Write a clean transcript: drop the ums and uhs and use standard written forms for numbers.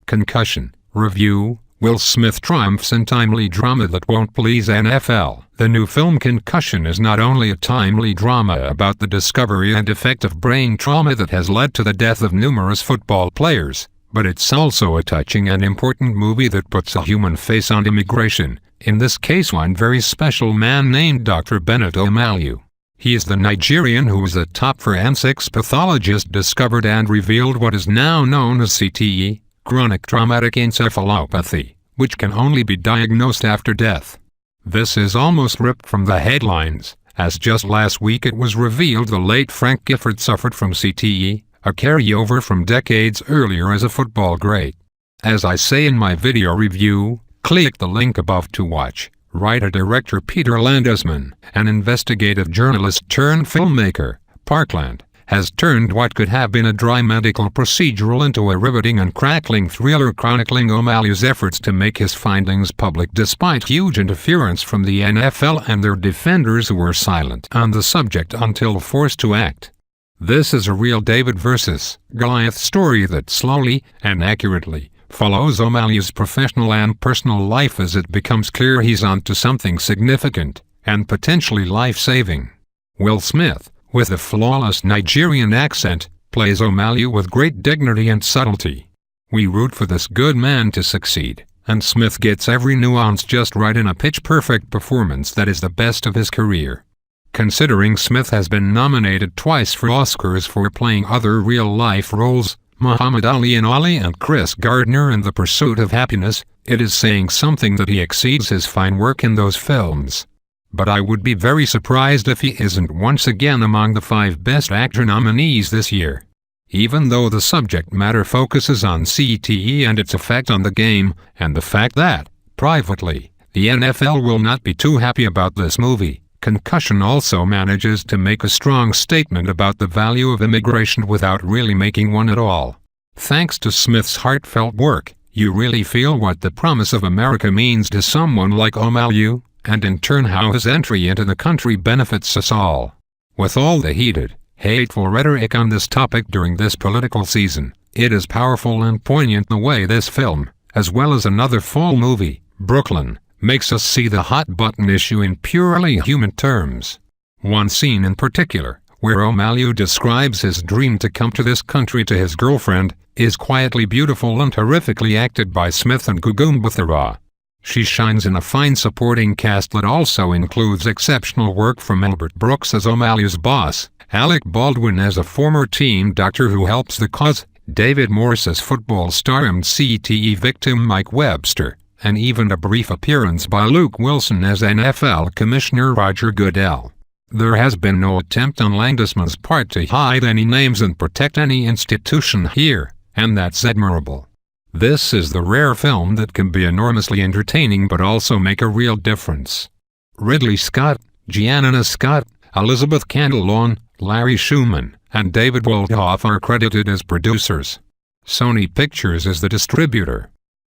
Concussion, review, Will Smith triumphs in timely drama that won't please NFL. The new film Concussion is not only a timely drama about the discovery and effect of brain trauma that has led to the death of numerous football players, but it's also a touching and important movie that puts a human face on immigration, in this case one very special man named Dr. Bennet Omalu. He is the Nigerian who was a top forensics pathologist, discovered and revealed what is now known as CTE, chronic traumatic encephalopathy, which can only be diagnosed after death. This is almost ripped from the headlines, as just last week it was revealed the late Frank Gifford suffered from CTE, a carryover from decades earlier as a football great. As I say in my video review, click the link above to watch. Writer-director Peter Landesman, an investigative journalist turned filmmaker, Parkland, has turned what could have been a dry medical procedural into a riveting and crackling thriller chronicling Omalu's efforts to make his findings public despite huge interference from the NFL and their defenders who were silent on the subject until forced to act. This is a real David versus Goliath story that slowly and accurately follows Omalu's professional and personal life as it becomes clear he's onto something significant and potentially life-saving. Will Smith, with a flawless Nigerian accent, plays Omalu with great dignity and subtlety. We root for this good man to succeed, and Smith gets every nuance just right in a pitch-perfect performance that is the best of his career. Considering Smith has been nominated twice for Oscars for playing other real-life roles, Muhammad Ali in Ali and Chris Gardner in The Pursuit of Happiness, it is saying something that he exceeds his fine work in those films. But I would be very surprised if he isn't once again among the 5 Best Actor nominees this year. Even though the subject matter focuses on CTE and its effect on the game, and the fact that, privately, the NFL will not be too happy about this movie, Concussion also manages to make a strong statement about the value of immigration without really making one at all. Thanks to Smith's heartfelt work, you really feel what the promise of America means to someone like Omalu, and in turn how his entry into the country benefits us all. With all the heated, hateful rhetoric on this topic during this political season, it is powerful and poignant the way this film, as well as another fall movie, Brooklyn, makes us see the hot-button issue in purely human terms. One scene in particular, where Omalu describes his dream to come to this country to his girlfriend, is quietly beautiful and terrifically acted by Smith and Gugumbuthawa. She shines in a fine supporting cast that also includes exceptional work from Albert Brooks as Omalu's boss, Alec Baldwin as a former team doctor who helps the cause, David Morse as football star and CTE victim Mike Webster, and even a brief appearance by Luke Wilson as NFL Commissioner Roger Goodell. There has been no attempt on Landesman's part to hide any names and protect any institution here, and that's admirable. This is the rare film that can be enormously entertaining but also make a real difference. Ridley Scott, Gianna Scott, Elizabeth Candlelawn, Larry Schumann, and David Waldhoff are credited as producers. Sony Pictures is the distributor.